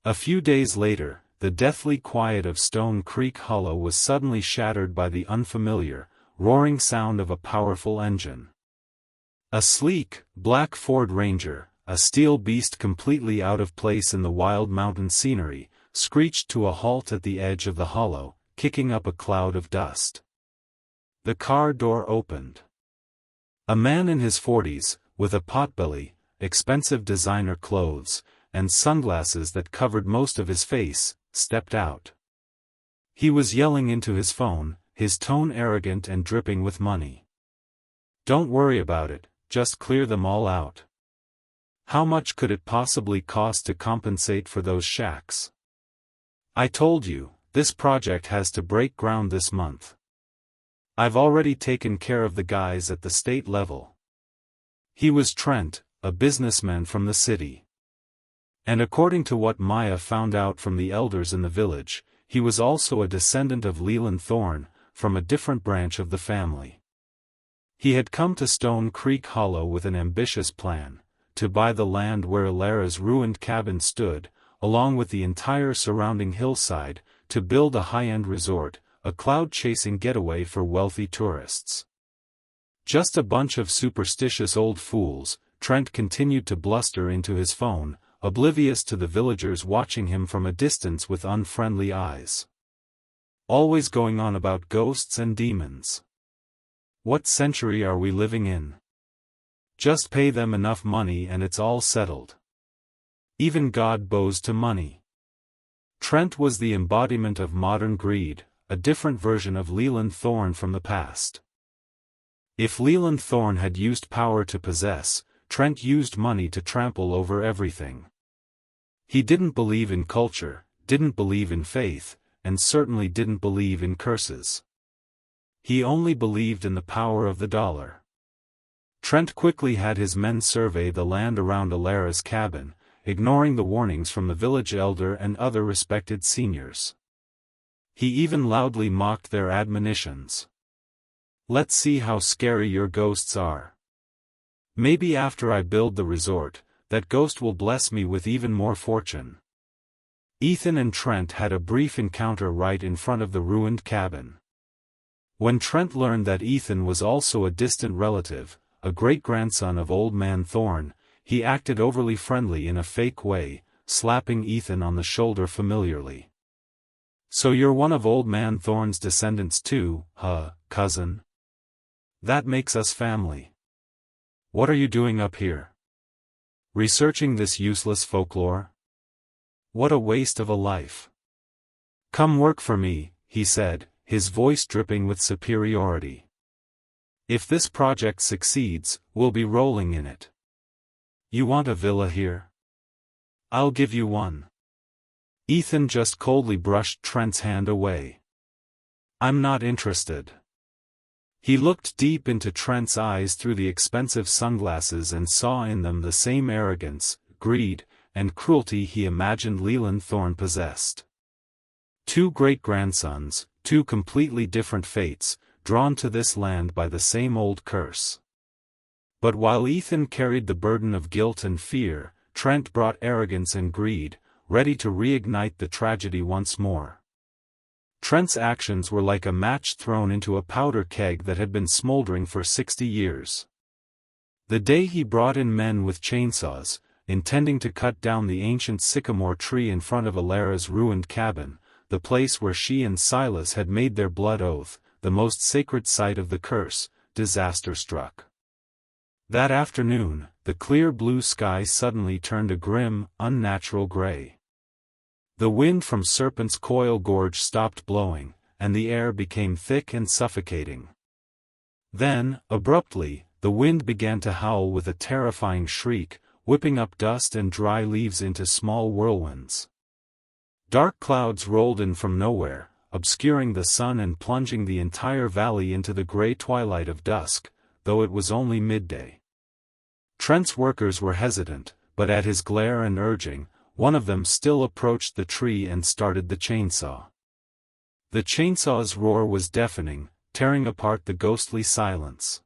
A few days later, the deathly quiet of Stone Creek Hollow was suddenly shattered by the unfamiliar, roaring sound of a powerful engine. A sleek, black Ford Ranger, a steel beast completely out of place in the wild mountain scenery, screeched to a halt at the edge of the hollow, kicking up a cloud of dust. The car door opened. A man in his 40s, with a potbelly, expensive designer clothes, and sunglasses that covered most of his face, stepped out. He was yelling into his phone, his tone arrogant and dripping with money. "Don't worry about it, just clear them all out. How much could it possibly cost to compensate for those shacks? I told you, this project has to break ground this month. I've already taken care of the guys at the state level." He was Trent, a businessman from the city. And according to what Maya found out from the elders in the village, he was also a descendant of Leland Thorne, from a different branch of the family. He had come to Stone Creek Hollow with an ambitious plan, to buy the land where Alara's ruined cabin stood, along with the entire surrounding hillside, to build a high-end resort, a cloud-chasing getaway for wealthy tourists. Just a bunch of superstitious old fools, Trent continued to bluster into his phone, oblivious to the villagers watching him from a distance with unfriendly eyes. Always going on about ghosts and demons. What century are we living in? Just pay them enough money and it's all settled. Even God bows to money. Trent was the embodiment of modern greed, a different version of Leland Thorne from the past. If Leland Thorne had used power to possess, Trent used money to trample over everything. He didn't believe in culture, didn't believe in faith, and certainly didn't believe in curses. He only believed in the power of the dollar. Trent quickly had his men survey the land around Alara's cabin, ignoring the warnings from the village elder and other respected seniors. He even loudly mocked their admonitions. "Let's see how scary your ghosts are. Maybe after I build the resort, that ghost will bless me with even more fortune." Ethan and Trent had a brief encounter right in front of the ruined cabin. When Trent learned that Ethan was also a distant relative, a great-grandson of Old Man Thorne, he acted overly friendly in a fake way, slapping Ethan on the shoulder familiarly. "So you're one of Old Man Thorne's descendants too, huh, cousin? That makes us family. What are you doing up here? Researching this useless folklore? What a waste of a life. Come work for me," he said, his voice dripping with superiority. "If this project succeeds, we'll be rolling in it. You want a villa here? I'll give you one." Ethan just coldly brushed Trent's hand away. "I'm not interested." He looked deep into Trent's eyes through the expensive sunglasses and saw in them the same arrogance, greed, and cruelty he imagined Leland Thorne possessed. Two great-grandsons, two completely different fates, drawn to this land by the same old curse. But while Ethan carried the burden of guilt and fear, Trent brought arrogance and greed, ready to reignite the tragedy once more. Trent's actions were like a match thrown into a powder keg that had been smoldering for 60 years. The day he brought in men with chainsaws, intending to cut down the ancient sycamore tree in front of Alara's ruined cabin, the place where she and Silas had made their blood oath, the most sacred site of the curse, disaster struck. That afternoon, the clear blue sky suddenly turned a grim, unnatural gray. The wind from Serpent's Coil Gorge stopped blowing, and the air became thick and suffocating. Then, abruptly, the wind began to howl with a terrifying shriek, whipping up dust and dry leaves into small whirlwinds. Dark clouds rolled in from nowhere, obscuring the sun and plunging the entire valley into the gray twilight of dusk, though it was only midday. Trent's workers were hesitant, but at his glare and urging, one of them still approached the tree and started the chainsaw. The chainsaw's roar was deafening, tearing apart the ghostly silence.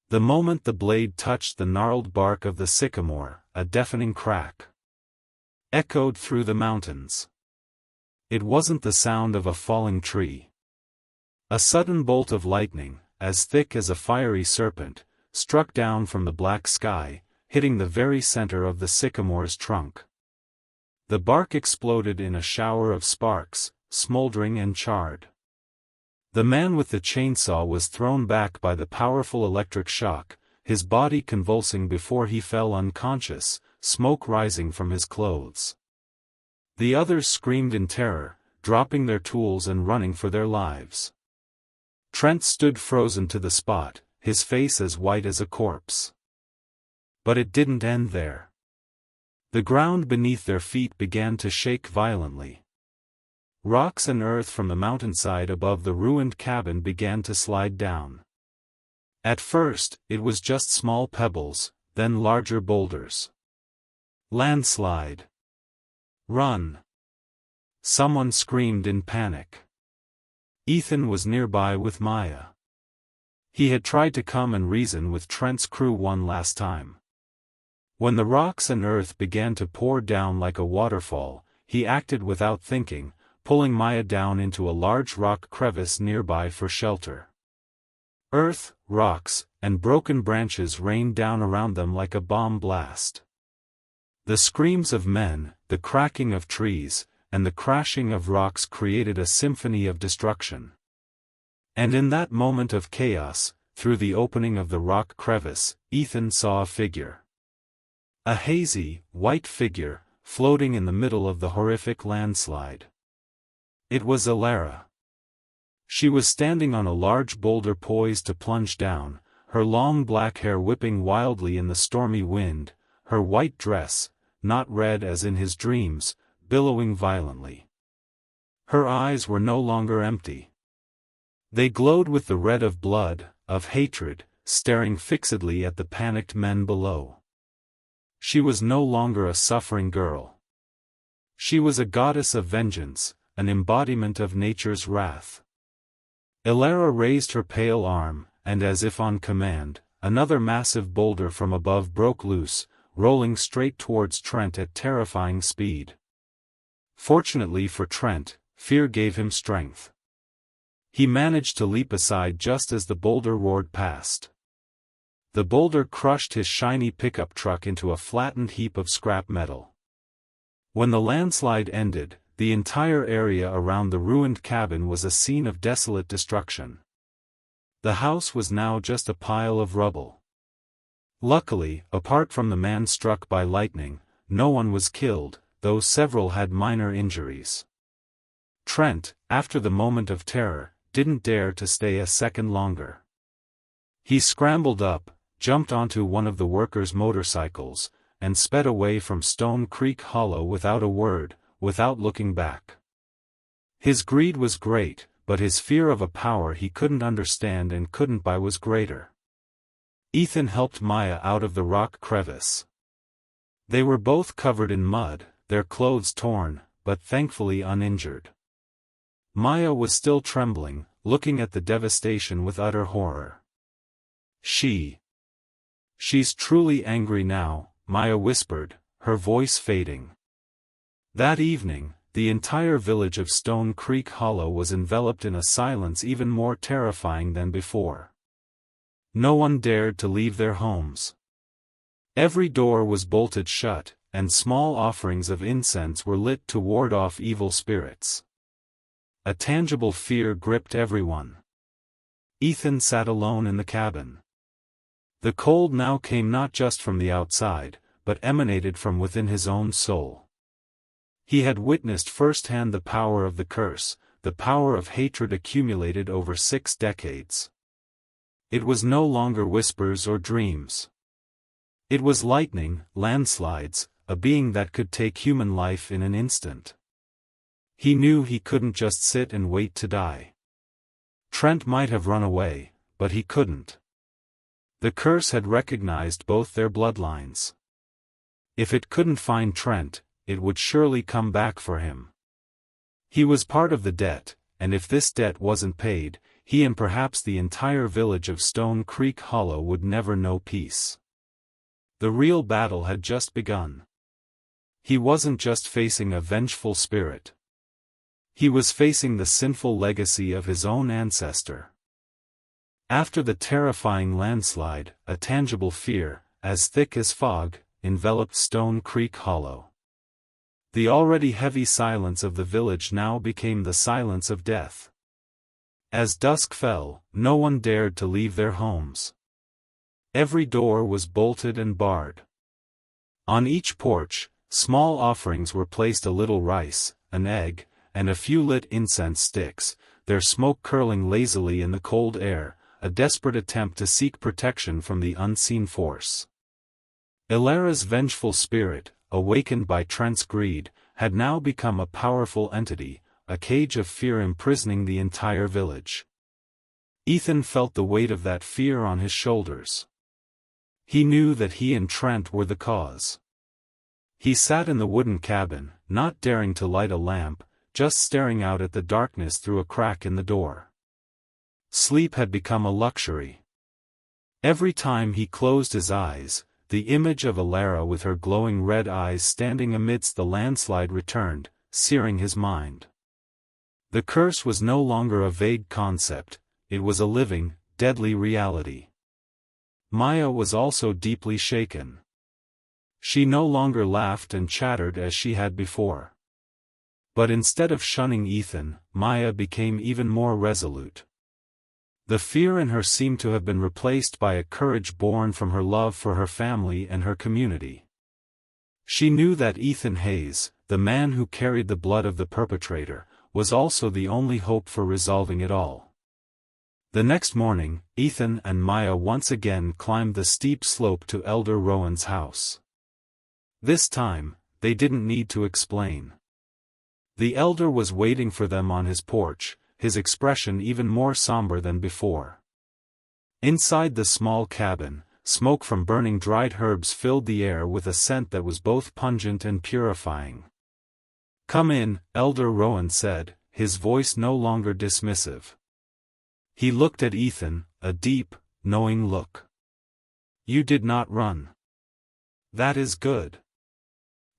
The moment the blade touched the gnarled bark of the sycamore, a deafening crack. echoed through the mountains. It wasn't the sound of a falling tree. A sudden bolt of lightning, as thick as a fiery serpent, struck down from the black sky, hitting the very center of the sycamore's trunk. The bark exploded in a shower of sparks, smoldering and charred. The man with the chainsaw was thrown back by the powerful electric shock, his body convulsing before he fell unconscious, smoke rising from his clothes. The others screamed in terror, dropping their tools and running for their lives. Trent stood frozen to the spot, his face as white as a corpse. But it didn't end there. The ground beneath their feet began to shake violently. Rocks and earth from the mountainside above the ruined cabin began to slide down. At first, it was just small pebbles, then larger boulders. Landslide. Run! Someone screamed in panic. Ethan was nearby with Maya. He had tried to come and reason with Trent's crew one last time. When the rocks and earth began to pour down like a waterfall, he acted without thinking, pulling Maya down into a large rock crevice nearby for shelter. Earth, rocks, and broken branches rained down around them like a bomb blast. The screams of men, the cracking of trees, and the crashing of rocks created a symphony of destruction. And in that moment of chaos, through the opening of the rock crevice, Ethan saw a figure. A hazy, white figure, floating in the middle of the horrific landslide. It was Alara. She was standing on a large boulder poised to plunge down, her long black hair whipping wildly in the stormy wind, her white dress, not red as in his dreams, billowing violently. Her eyes were no longer empty. They glowed with the red of blood, of hatred, staring fixedly at the panicked men below. She was no longer a suffering girl. She was a goddess of vengeance, an embodiment of nature's wrath. Alara raised her pale arm, and as if on command, another massive boulder from above broke loose, rolling straight towards Trent at terrifying speed. Fortunately for Trent, fear gave him strength. He managed to leap aside just as the boulder roared past. The boulder crushed his shiny pickup truck into a flattened heap of scrap metal. When the landslide ended, the entire area around the ruined cabin was a scene of desolate destruction. The house was now just a pile of rubble. Luckily, apart from the man struck by lightning, no one was killed, though several had minor injuries. Trent, after the moment of terror, didn't dare to stay a second longer. He scrambled up, jumped onto one of the workers' motorcycles, and sped away from Stone Creek Hollow without a word, without looking back. His greed was great, but his fear of a power he couldn't understand and couldn't buy was greater. Ethan helped Maya out of the rock crevice. They were both covered in mud, their clothes torn, but thankfully uninjured. Maya was still trembling, looking at the devastation with utter horror. She's truly angry now, Maya whispered, her voice fading. That evening, the entire village of Stone Creek Hollow was enveloped in a silence even more terrifying than before. No one dared to leave their homes. Every door was bolted shut, and small offerings of incense were lit to ward off evil spirits. A tangible fear gripped everyone. Ethan sat alone in the cabin. The cold now came not just from the outside, but emanated from within his own soul. He had witnessed firsthand the power of the curse, the power of hatred accumulated over 6 decades. It was no longer whispers or dreams. It was lightning, landslides, a being that could take human life in an instant. He knew he couldn't just sit and wait to die. Trent might have run away, but he couldn't. The curse had recognized both their bloodlines. If it couldn't find Trent, it would surely come back for him. He was part of the debt, and if this debt wasn't paid, he and perhaps the entire village of Stone Creek Hollow would never know peace. The real battle had just begun. He wasn't just facing a vengeful spirit. He was facing the sinful legacy of his own ancestor. After the terrifying landslide, a tangible fear, as thick as fog, enveloped Stone Creek Hollow. The already heavy silence of the village now became the silence of death. As dusk fell, no one dared to leave their homes. Every door was bolted and barred. On each porch, small offerings were placed: a little rice, an egg, and a few lit incense sticks, their smoke curling lazily in the cold air, a desperate attempt to seek protection from the unseen force. Ilara's vengeful spirit, awakened by Trent's greed, had now become a powerful entity, a cage of fear imprisoning the entire village. Ethan felt the weight of that fear on his shoulders. He knew that he and Trent were the cause. He sat in the wooden cabin, not daring to light a lamp, just staring out at the darkness through a crack in the door. Sleep had become a luxury. Every time he closed his eyes, the image of Ilara with her glowing red eyes standing amidst the landslide returned, searing his mind. The curse was no longer a vague concept, it was a living, deadly reality. Maya was also deeply shaken. She no longer laughed and chattered as she had before. But instead of shunning Ethan, Maya became even more resolute. The fear in her seemed to have been replaced by a courage born from her love for her family and her community. She knew that Ethan Hayes, the man who carried the blood of the perpetrator, was also the only hope for resolving it all. The next morning, Ethan and Maya once again climbed the steep slope to Elder Rowan's house. This time, they didn't need to explain. The elder was waiting for them on his porch, his expression even more somber than before. Inside the small cabin, smoke from burning dried herbs filled the air with a scent that was both pungent and purifying. "Come in," Elder Rowan said, his voice no longer dismissive. He looked at Ethan, a deep, knowing look. "You did not run. That is good."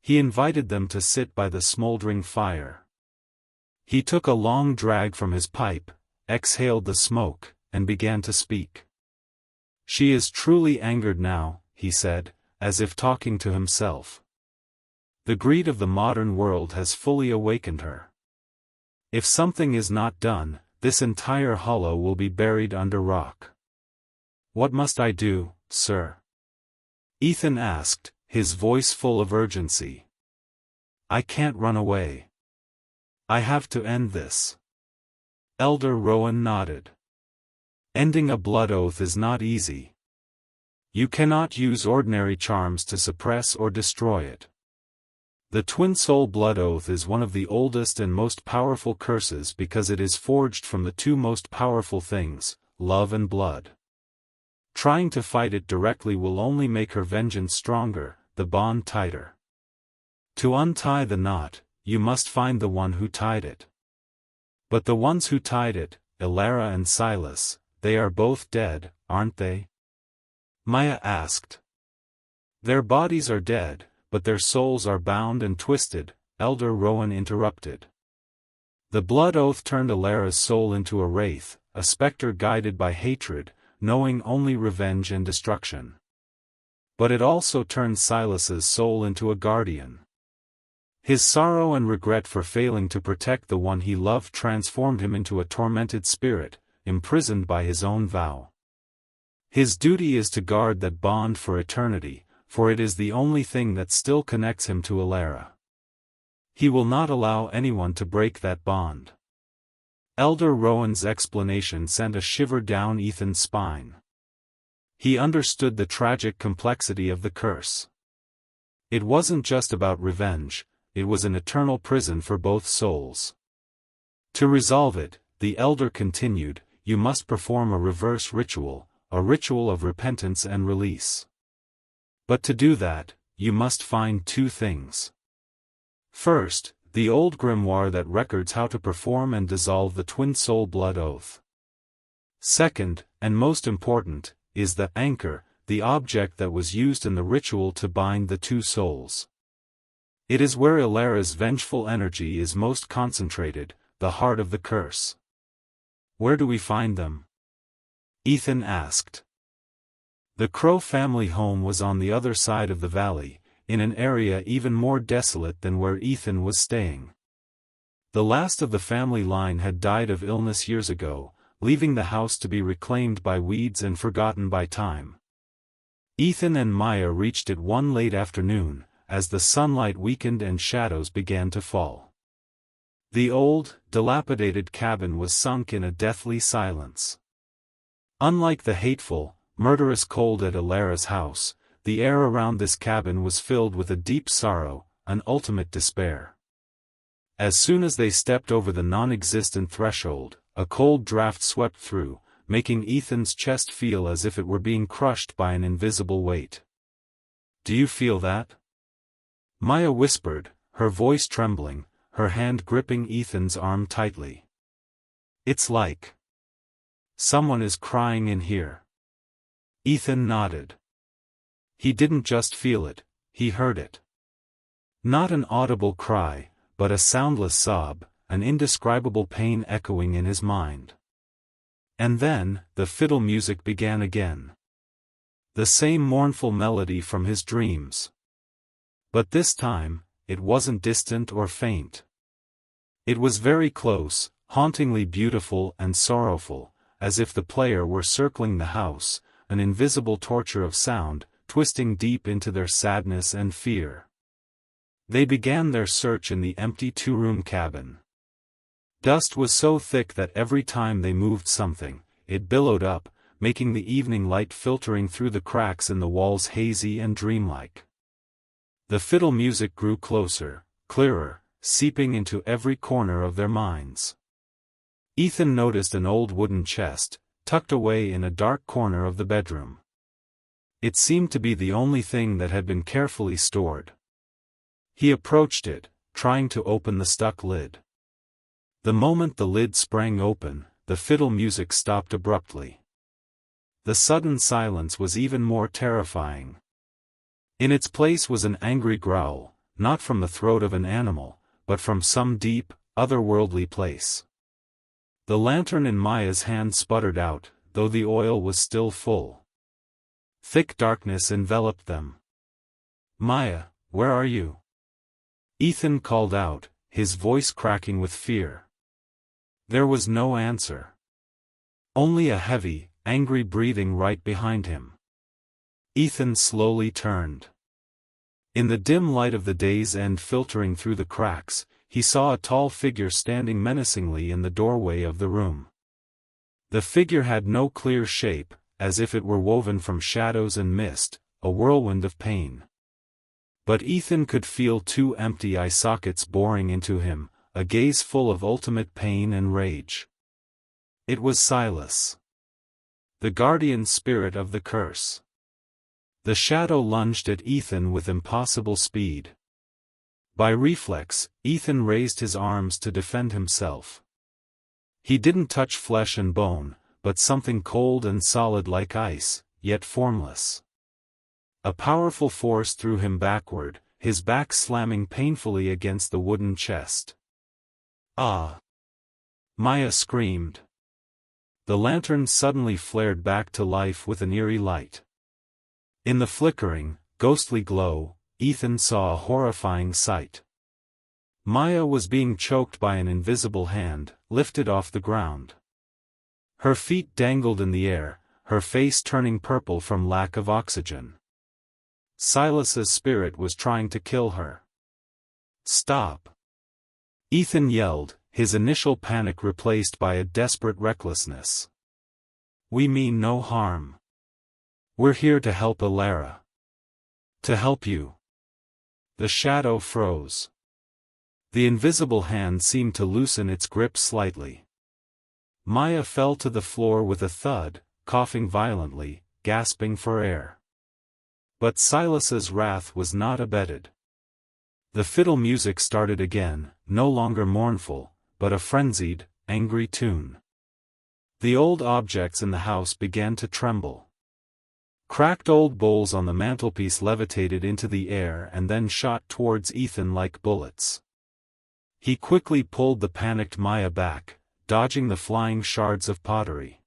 He invited them to sit by the smoldering fire. He took a long drag from his pipe, exhaled the smoke, and began to speak. "She is truly angered now," he said, as if talking to himself. "The greed of the modern world has fully awakened her. If something is not done, this entire hollow will be buried under rock." "What must I do, sir?" Ethan asked, his voice full of urgency. "I can't run away. I have to end this." Elder Rowan nodded. "Ending a blood oath is not easy. You cannot use ordinary charms to suppress or destroy it. The Twin Soul Blood Oath is one of the oldest and most powerful curses because it is forged from the two most powerful things, love and blood. Trying to fight it directly will only make her vengeance stronger, the bond tighter. To untie the knot, you must find the one who tied it. But the ones who tied it, Ilara and Silas, they are both dead, aren't they?" Maya asked. "Their bodies are dead, but their souls are bound and twisted," Elder Rowan interrupted. "The blood oath turned Ilara's soul into a wraith, a specter guided by hatred, knowing only revenge and destruction. But it also turned Silas's soul into a guardian. His sorrow and regret for failing to protect the one he loved transformed him into a tormented spirit, imprisoned by his own vow. His duty is to guard that bond for eternity, for it is the only thing that still connects him to Ilara. He will not allow anyone to break that bond." Elder Rowan's explanation sent a shiver down Ethan's spine. He understood the tragic complexity of the curse. It wasn't just about revenge, it was an eternal prison for both souls. To resolve it, the elder continued, "You must perform a reverse ritual, a ritual of repentance and release. But to do that, you must find two things. First, the old grimoire that records how to perform and dissolve the Twin Soul Blood Oath. Second, and most important, is the anchor, the object that was used in the ritual to bind the two souls. It is where Ilara's vengeful energy is most concentrated, the heart of the curse. Where do we find them? Ethan asked. The Crow family home was on the other side of the valley, in an area even more desolate than where Ethan was staying. The last of the family line had died of illness years ago, leaving the house to be reclaimed by weeds and forgotten by time. Ethan and Maya reached it one late afternoon, as the sunlight weakened and shadows began to fall. The old, dilapidated cabin was sunk in a deathly silence. Unlike the hateful, murderous cold at Ilara's house, the air around this cabin was filled with a deep sorrow, an ultimate despair. As soon as they stepped over the non-existent threshold, a cold draft swept through, making Ethan's chest feel as if it were being crushed by an invisible weight. "Do you feel that?" Maya whispered, her voice trembling, her hand gripping Ethan's arm tightly. "It's like someone is crying in here." Ethan nodded. He didn't just feel it, he heard it. Not an audible cry, but a soundless sob, an indescribable pain echoing in his mind. And then, the fiddle music began again. The same mournful melody from his dreams. But this time, it wasn't distant or faint. It was very close, hauntingly beautiful and sorrowful, as if the player were circling the house, an invisible torture of sound, twisting deep into their sadness and fear. They began their search in the empty two-room cabin. Dust was so thick that every time they moved something, it billowed up, making the evening light filtering through the cracks in the walls hazy and dreamlike. The fiddle music grew closer, clearer, seeping into every corner of their minds. Ethan noticed an old wooden chest, tucked away in a dark corner of the bedroom. It seemed to be the only thing that had been carefully stored. He approached it, trying to open the stuck lid. The moment the lid sprang open, the fiddle music stopped abruptly. The sudden silence was even more terrifying. In its place was an angry growl, not from the throat of an animal, but from some deep, otherworldly place. The lantern in Maya's hand sputtered out, though the oil was still full. Thick darkness enveloped them. "Maya, where are you?" Ethan called out, his voice cracking with fear. There was no answer. Only a heavy, angry breathing right behind him. Ethan slowly turned. In the dim light of the day's end filtering through the cracks, he saw a tall figure standing menacingly in the doorway of the room. The figure had no clear shape, as if it were woven from shadows and mist, a whirlwind of pain. But Ethan could feel two empty eye sockets boring into him, a gaze full of ultimate pain and rage. It was Silas, the guardian spirit of the curse. The shadow lunged at Ethan with impossible speed. By reflex, Ethan raised his arms to defend himself. He didn't touch flesh and bone, but something cold and solid like ice, yet formless. A powerful force threw him backward, his back slamming painfully against the wooden chest. "Ah!" Maya screamed. The lantern suddenly flared back to life with an eerie light. In the flickering, ghostly glow, Ethan saw a horrifying sight. Maya was being choked by an invisible hand, lifted off the ground. Her feet dangled in the air, her face turning purple from lack of oxygen. Silas's spirit was trying to kill her. "Stop!" Ethan yelled, his initial panic replaced by a desperate recklessness. "We mean no harm. We're here to help Ilara. To help you." The shadow froze. The invisible hand seemed to loosen its grip slightly. Maya fell to the floor with a thud, coughing violently, gasping for air. But Silas's wrath was not abated. The fiddle music started again, no longer mournful, but a frenzied, angry tune. The old objects in the house began to tremble. Cracked old bowls on the mantelpiece levitated into the air and then shot towards Ethan like bullets. He quickly pulled the panicked Maya back, dodging the flying shards of pottery.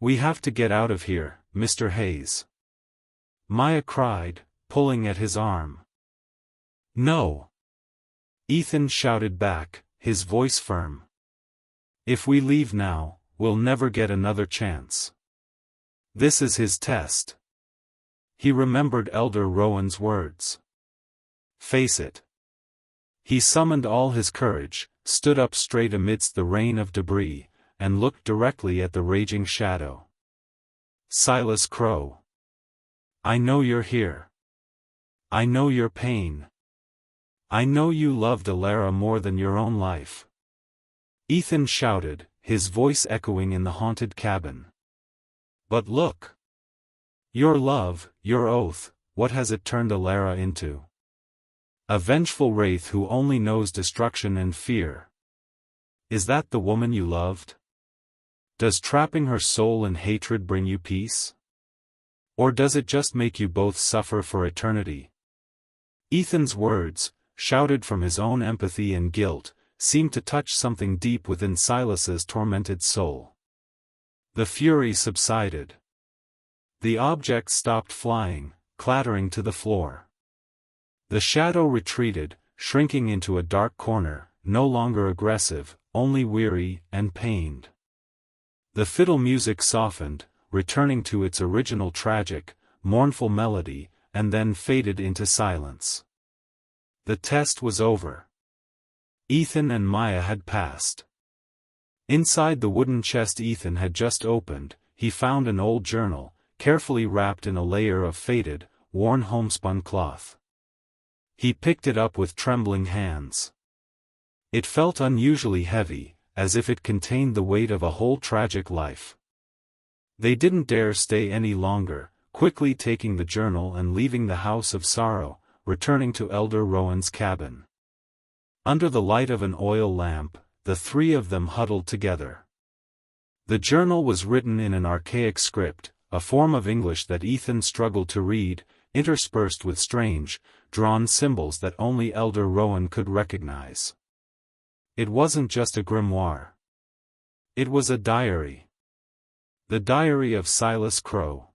"We have to get out of here, Mr. Hayes," Maya cried, pulling at his arm. "No!" Ethan shouted back, his voice firm. "If we leave now, we'll never get another chance. This is his test." He remembered Elder Rowan's words. "Face it." He summoned all his courage, stood up straight amidst the rain of debris, and looked directly at the raging shadow. "Silas Crow. I know you're here. I know your pain. I know you loved Alara more than your own life." Ethan shouted, his voice echoing in the haunted cabin. "But look! Your love, your oath, what has it turned Alara into? A vengeful wraith who only knows destruction and fear. Is that the woman you loved? Does trapping her soul in hatred bring you peace? Or does it just make you both suffer for eternity?" Ethan's words, shouted from his own empathy and guilt, seemed to touch something deep within Silas's tormented soul. The fury subsided. The object stopped flying, clattering to the floor. The shadow retreated, shrinking into a dark corner, no longer aggressive, only weary and pained. The fiddle music softened, returning to its original tragic, mournful melody, and then faded into silence. The test was over. Ethan and Maya had passed. Inside the wooden chest Ethan had just opened, he found an old journal, carefully wrapped in a layer of faded, worn homespun cloth. He picked it up with trembling hands. It felt unusually heavy, as if it contained the weight of a whole tragic life. They didn't dare stay any longer, quickly taking the journal and leaving the house of sorrow, returning to Elder Rowan's cabin. Under the light of an oil lamp, the three of them huddled together. The journal was written in an archaic script, a form of English that Ethan struggled to read, interspersed with strange, drawn symbols that only Elder Rowan could recognize. It wasn't just a grimoire. It was a diary. The diary of Silas Crow.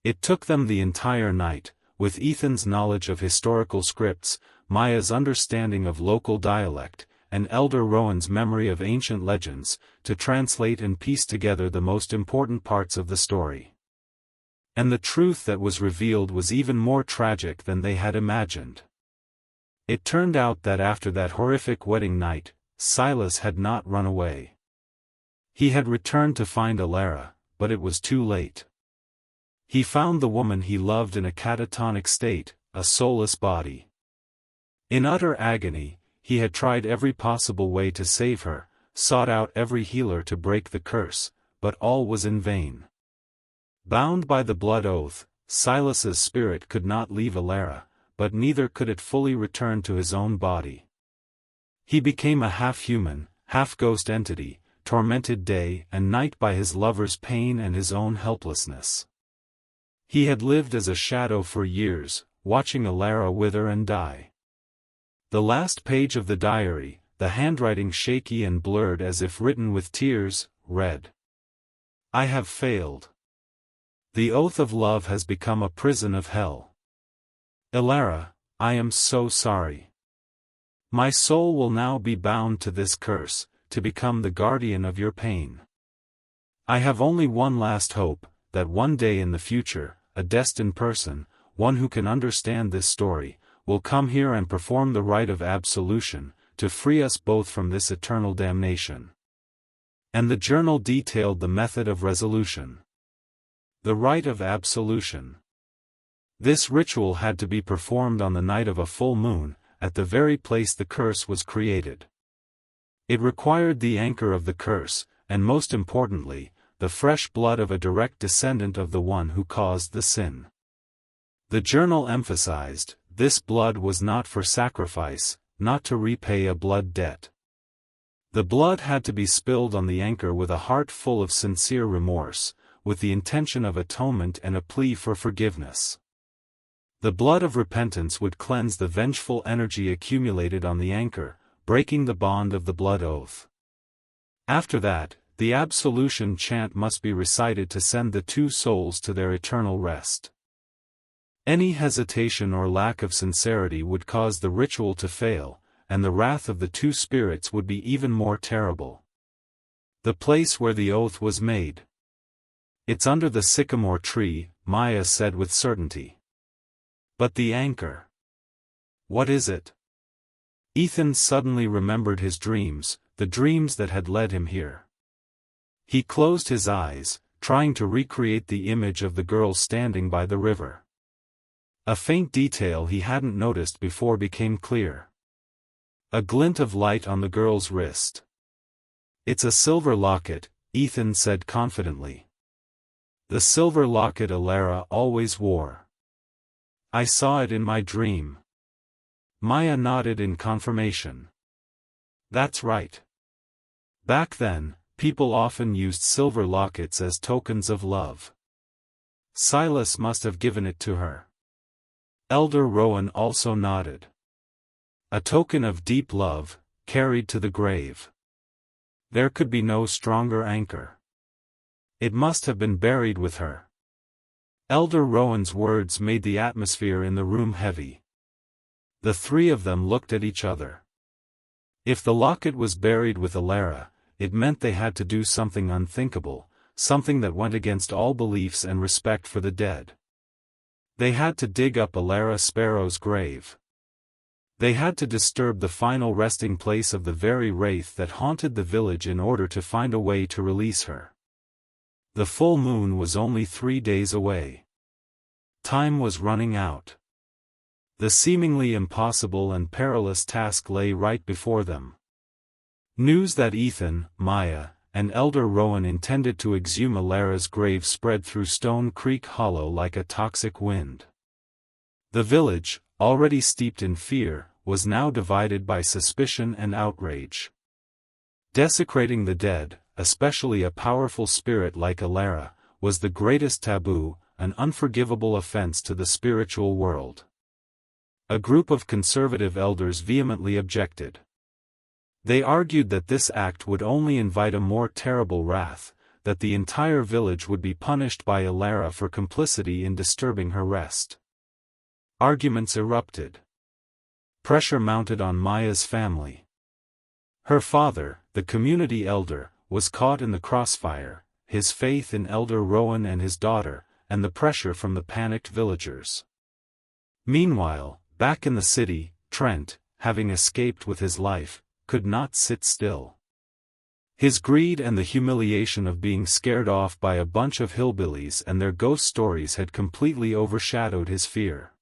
It took them the entire night, with Ethan's knowledge of historical scripts, Maya's understanding of local dialect, and Elder Rowan's memory of ancient legends, to translate and piece together the most important parts of the story. And the truth that was revealed was even more tragic than they had imagined. It turned out that after that horrific wedding night, Silas had not run away. He had returned to find Alara, but it was too late. He found the woman he loved in a catatonic state, a soulless body. In utter agony, he had tried every possible way to save her, sought out every healer to break the curse, but all was in vain. Bound by the blood oath, Silas's spirit could not leave Alara, but neither could it fully return to his own body. He became a half-human, half-ghost entity, tormented day and night by his lover's pain and his own helplessness. He had lived as a shadow for years, watching Alara wither and die. The last page of the diary, the handwriting shaky and blurred as if written with tears, read: "I have failed. The oath of love has become a prison of hell. Alara, I am so sorry. My soul will now be bound to this curse, to become the guardian of your pain. I have only one last hope, that one day in the future, a destined person, one who can understand this story, will come here and perform the rite of absolution, to free us both from this eternal damnation." And the journal detailed the method of resolution. The rite of absolution. This ritual had to be performed on the night of a full moon, at the very place the curse was created. It required the anchor of the curse, and most importantly, the fresh blood of a direct descendant of the one who caused the sin. The journal emphasized, this blood was not for sacrifice, not to repay a blood debt. The blood had to be spilled on the anchor with a heart full of sincere remorse, with the intention of atonement and a plea for forgiveness. The blood of repentance would cleanse the vengeful energy accumulated on the anchor, breaking the bond of the blood oath. After that, the absolution chant must be recited to send the two souls to their eternal rest. Any hesitation or lack of sincerity would cause the ritual to fail, and the wrath of the two spirits would be even more terrible. The place where the oath was made. It's under the sycamore tree, Maya said with certainty. But the anchor. What is it? Ethan suddenly remembered his dreams, the dreams that had led him here. He closed his eyes, trying to recreate the image of the girl standing by the river. A faint detail he hadn't noticed before became clear. A glint of light on the girl's wrist. It's a silver locket, Ethan said confidently. The silver locket Alara always wore. I saw it in my dream. Maya nodded in confirmation. That's right. Back then, people often used silver lockets as tokens of love. Silas must have given it to her. Elder Rowan also nodded. A token of deep love, carried to the grave. There could be no stronger anchor. It must have been buried with her. Elder Rowan's words made the atmosphere in the room heavy. The three of them looked at each other. If the locket was buried with Alara, it meant they had to do something unthinkable, something that went against all beliefs and respect for the dead. They had to dig up Alara Sparrow's grave. They had to disturb the final resting place of the very wraith that haunted the village in order to find a way to release her. The full moon was only 3 days away. Time was running out. The seemingly impossible and perilous task lay right before them. News that Ethan, Maya, and Elder Rowan intended to exhume Alara's grave spread through Stone Creek Hollow like a toxic wind. The village, already steeped in fear, was now divided by suspicion and outrage. Desecrating the dead, especially a powerful spirit like Alara, was the greatest taboo, an unforgivable offense to the spiritual world. A group of conservative elders vehemently objected. They argued that this act would only invite a more terrible wrath, that the entire village would be punished by Alara for complicity in disturbing her rest. Arguments erupted. Pressure mounted on Maya's family. Her father, the community elder, was caught in the crossfire, his faith in Elder Rowan and his daughter, and the pressure from the panicked villagers. Meanwhile, back in the city, Trent, having escaped with his life, could not sit still. His greed and the humiliation of being scared off by a bunch of hillbillies and their ghost stories had completely overshadowed his fear.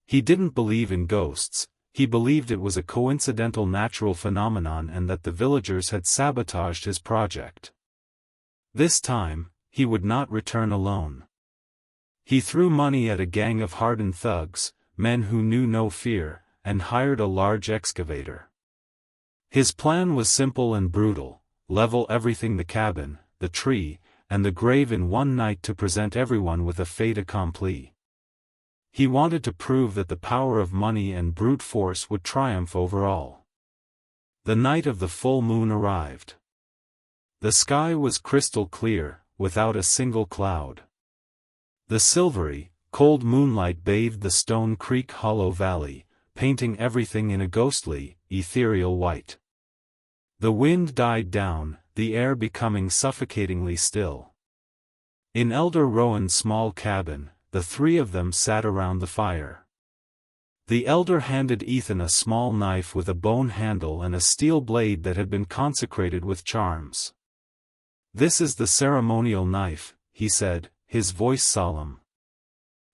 He didn't believe in ghosts, he believed it was a coincidental natural phenomenon and that the villagers had sabotaged his project. This time, he would not return alone. He threw money at a gang of hardened thugs, men who knew no fear, and hired a large excavator. His plan was simple and brutal: level everything, the cabin, the tree, and the grave in one night to present everyone with a fait accompli. He wanted to prove that the power of money and brute force would triumph over all. The night of the full moon arrived. The sky was crystal clear, without a single cloud. The silvery, cold moonlight bathed the Stone Creek Hollow Valley, painting everything in a ghostly, ethereal white. The wind died down, the air becoming suffocatingly still. In Elder Rowan's small cabin, the three of them sat around the fire. The elder handed Ethan a small knife with a bone handle and a steel blade that had been consecrated with charms. "This is the ceremonial knife," he said, his voice solemn.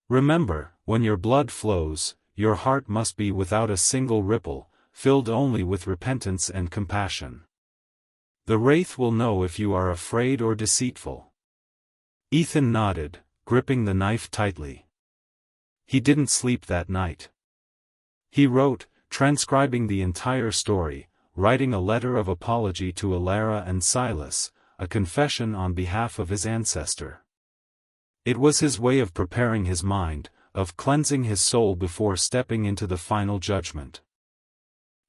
"Remember, when your blood flows, your heart must be without a single ripple, filled only with repentance and compassion. The wraith will know if you are afraid or deceitful." Ethan nodded, gripping the knife tightly. He didn't sleep that night. He wrote, transcribing the entire story, writing a letter of apology to Alara and Silas, a confession on behalf of his ancestor. It was his way of preparing his mind, of cleansing his soul before stepping into the final judgment.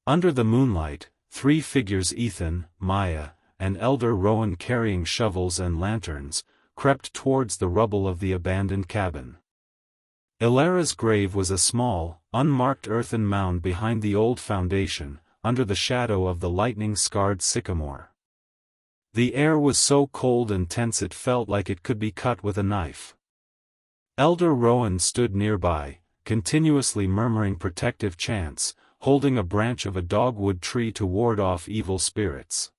Under the moonlight, three figures, Ethan, Maya, and Elder Rowan, carrying shovels and lanterns, crept towards the rubble of the abandoned cabin. Ilara's grave was a small, unmarked earthen mound behind the old foundation, under the shadow of the lightning-scarred sycamore. The air was so cold and tense it felt like it could be cut with a knife. Elder Rowan stood nearby, continuously murmuring protective chants, holding a branch of a dogwood tree to ward off evil spirits.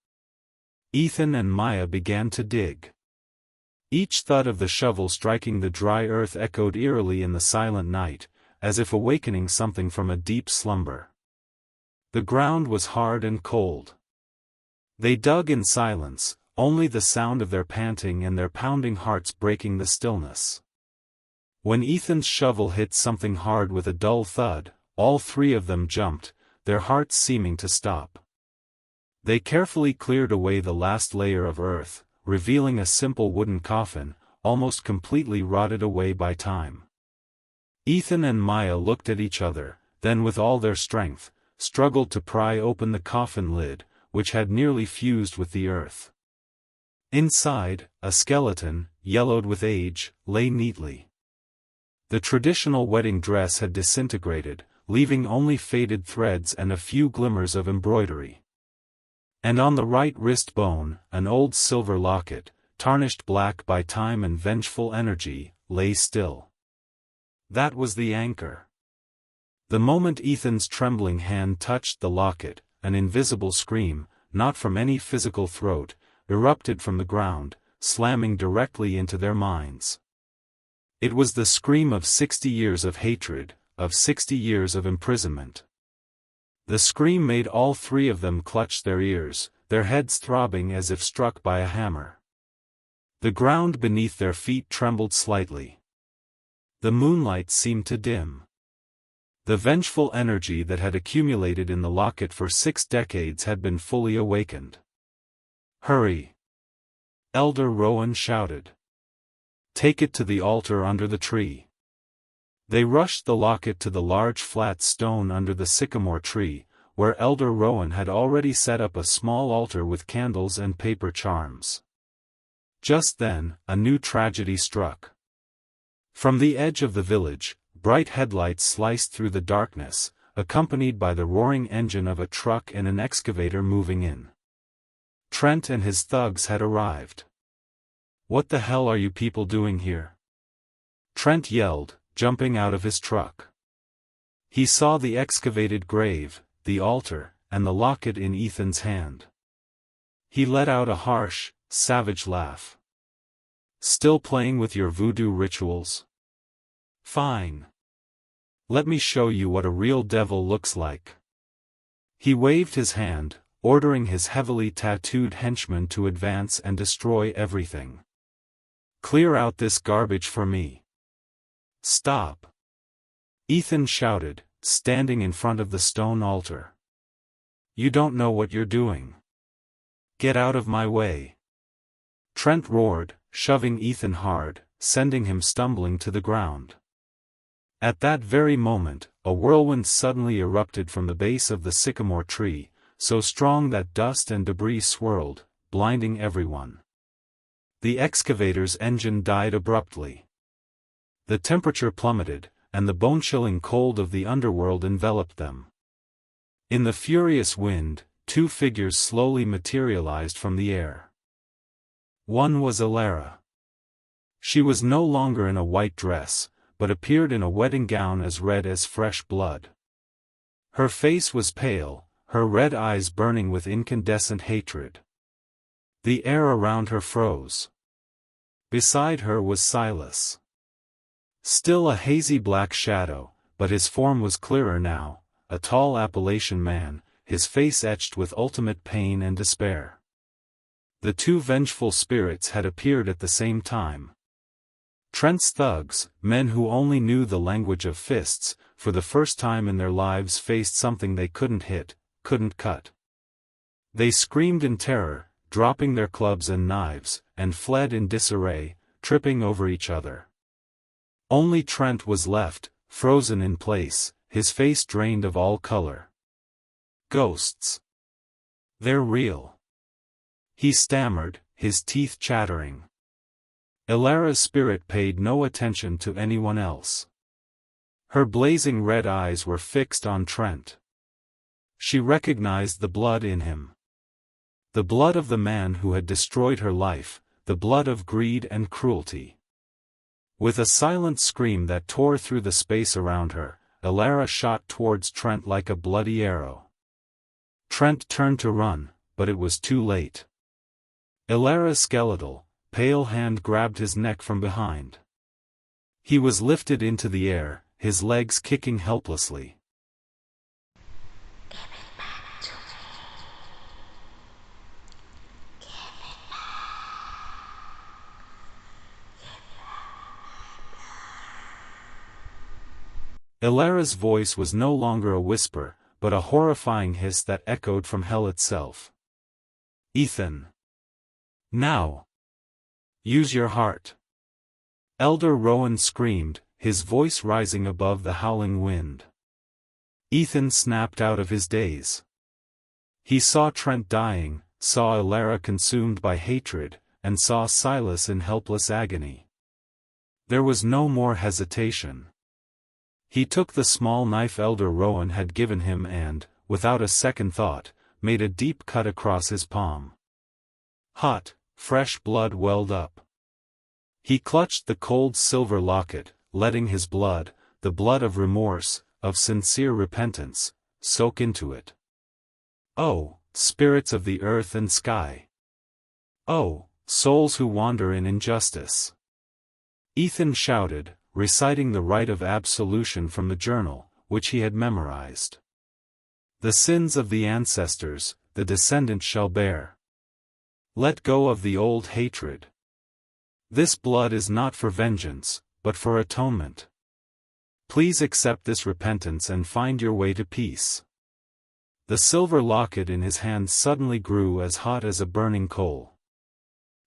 Ethan and Maya began to dig. Each thud of the shovel striking the dry earth echoed eerily in the silent night, as if awakening something from a deep slumber. The ground was hard and cold. They dug in silence, only the sound of their panting and their pounding hearts breaking the stillness. When Ethan's shovel hit something hard with a dull thud, all three of them jumped, their hearts seeming to stop. They carefully cleared away the last layer of earth, revealing a simple wooden coffin, almost completely rotted away by time. Ethan and Maya looked at each other, then with all their strength, struggled to pry open the coffin lid, which had nearly fused with the earth. Inside, a skeleton, yellowed with age, lay neatly. The traditional wedding dress had disintegrated, leaving only faded threads and a few glimmers of embroidery. And on the right wrist bone, an old silver locket, tarnished black by time and vengeful energy, lay still. That was the anchor. The moment Ethan's trembling hand touched the locket, an invisible scream, not from any physical throat, erupted from the ground, slamming directly into their minds. It was the scream of 60 years of hatred, of 60 years of imprisonment. The scream made all three of them clutch their ears, their heads throbbing as if struck by a hammer. The ground beneath their feet trembled slightly. The moonlight seemed to dim. The vengeful energy that had accumulated in the locket for 6 decades had been fully awakened. "Hurry!" Elder Rowan shouted. "Take it to the altar under the tree." They rushed the locket to the large flat stone under the sycamore tree, where Elder Rowan had already set up a small altar with candles and paper charms. Just then, a new tragedy struck. From the edge of the village, bright headlights sliced through the darkness, accompanied by the roaring engine of a truck and an excavator moving in. Trent and his thugs had arrived. "What the hell are you people doing here?" Trent yelled, jumping out of his truck. He saw the excavated grave, the altar, and the locket in Ethan's hand. He let out a harsh, savage laugh. "Still playing with your voodoo rituals? Fine. Let me show you what a real devil looks like." He waved his hand, ordering his heavily tattooed henchmen to advance and destroy everything. "Clear out this garbage for me." "Stop!" Ethan shouted, standing in front of the stone altar. "You don't know what you're doing. Get out of my way." Trent roared, shoving Ethan hard, sending him stumbling to the ground. At that very moment, a whirlwind suddenly erupted from the base of the sycamore tree, so strong that dust and debris swirled, blinding everyone. The excavator's engine died abruptly. The temperature plummeted, and the bone-chilling cold of the underworld enveloped them. In the furious wind, 2 figures slowly materialized from the air. One was Ilara. She was no longer in a white dress, but appeared in a wedding gown as red as fresh blood. Her face was pale, her red eyes burning with incandescent hatred. The air around her froze. Beside her was Silas. Still a hazy black shadow, but his form was clearer now, a tall Appalachian man, his face etched with ultimate pain and despair. The 2 vengeful spirits had appeared at the same time. Trent's thugs, men who only knew the language of fists, for the first time in their lives faced something they couldn't hit, couldn't cut. They screamed in terror, dropping their clubs and knives, and fled in disarray, tripping over each other. Only Trent was left, frozen in place, his face drained of all color. Ghosts. They're real. He stammered, his teeth chattering. Ilara's spirit paid no attention to anyone else. Her blazing red eyes were fixed on Trent. She recognized the blood in him. The blood of the man who had destroyed her life, the blood of greed and cruelty. With a silent scream that tore through the space around her, Ilara shot towards Trent like a bloody arrow. Trent turned to run, but it was too late. Ilara's skeletal, pale hand grabbed his neck from behind. He was lifted into the air, his legs kicking helplessly. Give it back to me. Give it back. Ilara's voice was no longer a whisper, but a horrifying hiss that echoed from hell itself. Ethan. Now. Use your heart. Elder Rowan screamed, his voice rising above the howling wind. Ethan snapped out of his daze. He saw Trent dying, saw Ilara consumed by hatred, and saw Silas in helpless agony. There was no more hesitation. He took the small knife Elder Rowan had given him and, without a second thought, made a deep cut across his palm. Hot, fresh blood welled up. He clutched the cold silver locket, letting his blood, the blood of remorse, of sincere repentance, soak into it. Oh, spirits of the earth and sky! Oh, souls who wander in injustice! Ethan shouted, reciting the rite of absolution from the journal, which he had memorized. The sins of the ancestors, the descendant shall bear. Let go of the old hatred. This blood is not for vengeance, but for atonement. Please accept this repentance and find your way to peace. The silver locket in his hand suddenly grew as hot as a burning coal.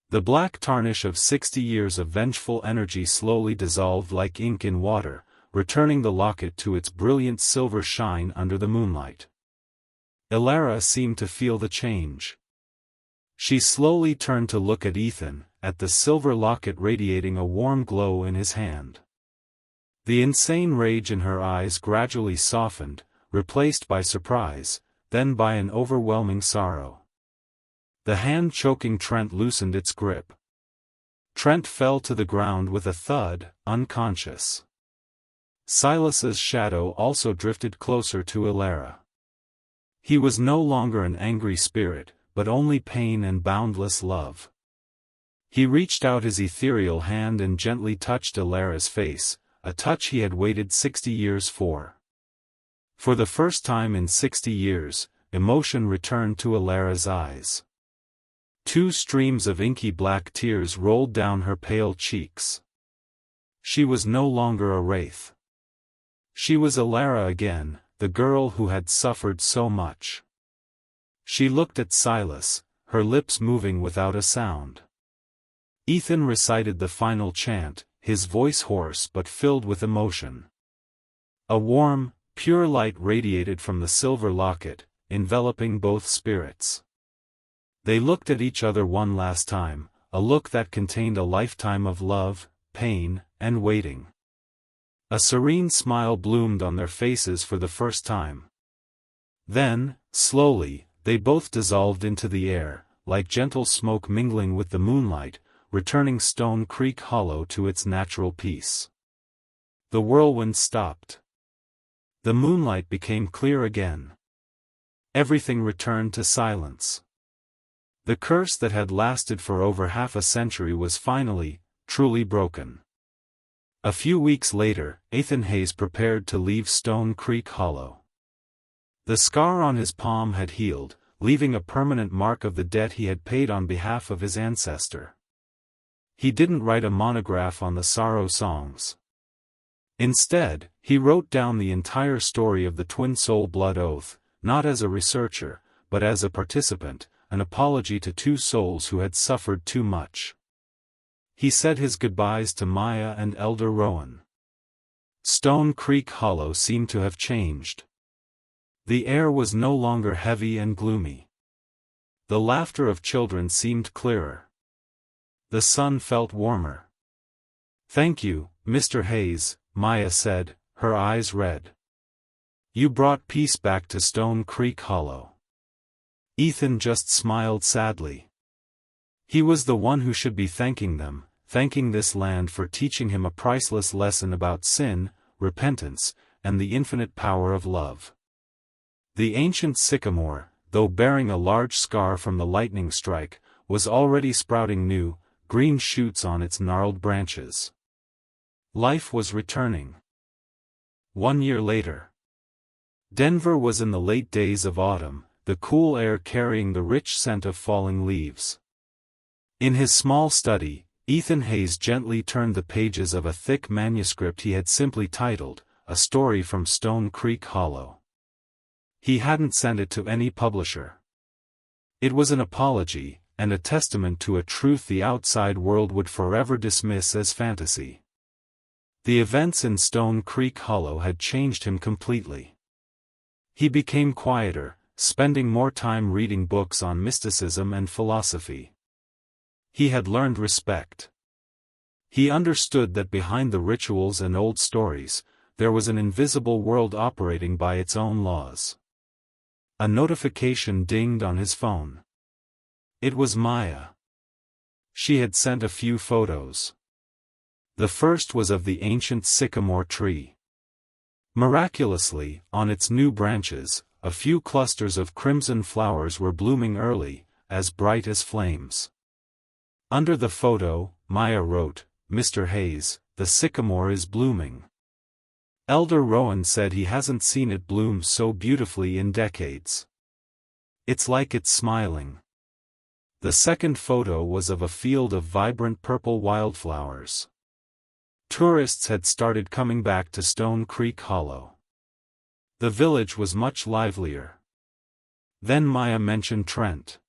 The black tarnish of 60 years of vengeful energy slowly dissolved like ink in water, returning the locket to its brilliant silver shine under the moonlight. Ilara seemed to feel the change. She slowly turned to look at Ethan, at the silver locket radiating a warm glow in his hand. The insane rage in her eyes gradually softened, replaced by surprise, then by an overwhelming sorrow. The hand choking Trent loosened its grip. Trent fell to the ground with a thud, unconscious. Silas's shadow also drifted closer to Ilara. He was no longer an angry spirit, but only pain and boundless love. He reached out his ethereal hand and gently touched Ilara's face, a touch he had waited 60 years for. For the first time in 60 years, emotion returned to Ilara's eyes. 2 streams of inky black tears rolled down her pale cheeks. She was no longer a wraith. She was Ilara again, the girl who had suffered so much. She looked at Silas, her lips moving without a sound. Ethan recited the final chant, his voice hoarse but filled with emotion. A warm, pure light radiated from the silver locket, enveloping both spirits. They looked at each other one last time, a look that contained a lifetime of love, pain, and waiting. A serene smile bloomed on their faces for the first time. Then, slowly, they both dissolved into the air, like gentle smoke mingling with the moonlight, returning Stone Creek Hollow to its natural peace. The whirlwind stopped. The moonlight became clear again. Everything returned to silence. The curse that had lasted for over half a century was finally, truly broken. A few weeks later, Ethan Hayes prepared to leave Stone Creek Hollow. The scar on his palm had healed, leaving a permanent mark of the debt he had paid on behalf of his ancestor. He didn't write a monograph on the sorrow songs. Instead, he wrote down the entire story of the Twin Soul Blood Oath, not as a researcher, but as a participant, an apology to two souls who had suffered too much. He said his goodbyes to Maya and Elder Rowan. Stone Creek Hollow seemed to have changed. The air was no longer heavy and gloomy. The laughter of children seemed clearer. The sun felt warmer. "Thank you, Mr. Hayes," Maya said, her eyes red. "You brought peace back to Stone Creek Hollow." Ethan just smiled sadly. He was the one who should be thanking them, thanking this land for teaching him a priceless lesson about sin, repentance, and the infinite power of love. The ancient sycamore, though bearing a large scar from the lightning strike, was already sprouting new, green shoots on its gnarled branches. Life was returning. 1 year later. Denver was in the late days of autumn, the cool air carrying the rich scent of falling leaves. In his small study, Ethan Hayes gently turned the pages of a thick manuscript he had simply titled, "A Story from Stone Creek Hollow." He hadn't sent it to any publisher. It was an apology, and a testament to a truth the outside world would forever dismiss as fantasy. The events in Stone Creek Hollow had changed him completely. He became quieter, spending more time reading books on mysticism and philosophy. He had learned respect. He understood that behind the rituals and old stories, there was an invisible world operating by its own laws. A notification dinged on his phone. It was Maya. She had sent a few photos. The first was of the ancient sycamore tree. Miraculously, on its new branches, a few clusters of crimson flowers were blooming early, as bright as flames. Under the photo, Maya wrote, "Mr. Hayes, the sycamore is blooming. Elder Rowan said he hasn't seen it bloom so beautifully in decades. It's like it's smiling." The second photo was of a field of vibrant purple wildflowers. Tourists had started coming back to Stone Creek Hollow. The village was much livelier. Then Maya mentioned Trent.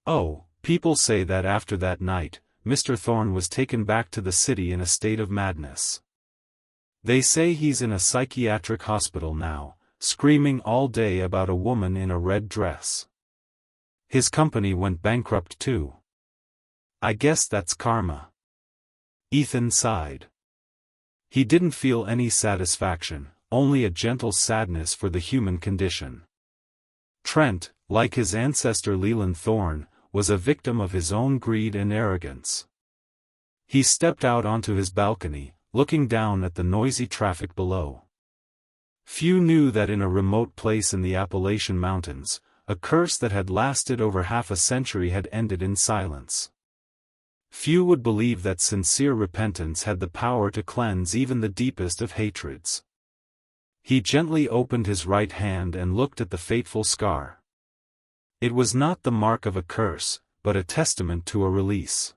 "Oh, people say that after that night, Mr. Thorne was taken back to the city in a state of madness. They say he's in a psychiatric hospital now, screaming all day about a woman in a red dress. His company went bankrupt too. I guess that's karma." Ethan sighed. He didn't feel any satisfaction, only a gentle sadness for the human condition. Trent, like his ancestor Leland Thorne, was a victim of his own greed and arrogance. He stepped out onto his balcony, looking down at the noisy traffic below. Few knew that in a remote place in the Appalachian Mountains, a curse that had lasted over half a century had ended in silence. Few would believe that sincere repentance had the power to cleanse even the deepest of hatreds. He gently opened his right hand and looked at the fateful scar. It was not the mark of a curse, but a testament to a release.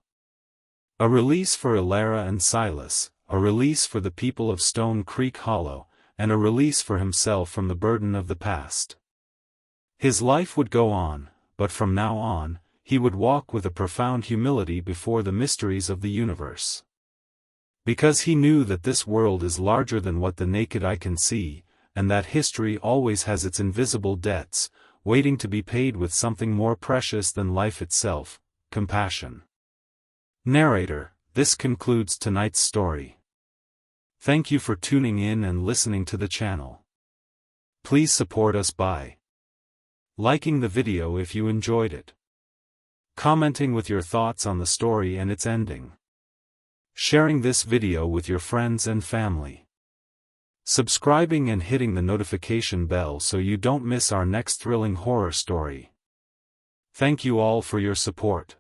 A release for Ilara and Silas, a release for the people of Stone Creek Hollow, and a release for himself from the burden of the past. His life would go on, but from now on, he would walk with a profound humility before the mysteries of the universe. Because he knew that this world is larger than what the naked eye can see, and that history always has its invisible debts, waiting to be paid with something more precious than life itself, compassion. Narrator, this concludes tonight's story. Thank you for tuning in and listening to the channel. Please support us by liking the video if you enjoyed it, commenting with your thoughts on the story and its ending, sharing this video with your friends and family, subscribing and hitting the notification bell so you don't miss our next thrilling horror story. Thank you all for your support.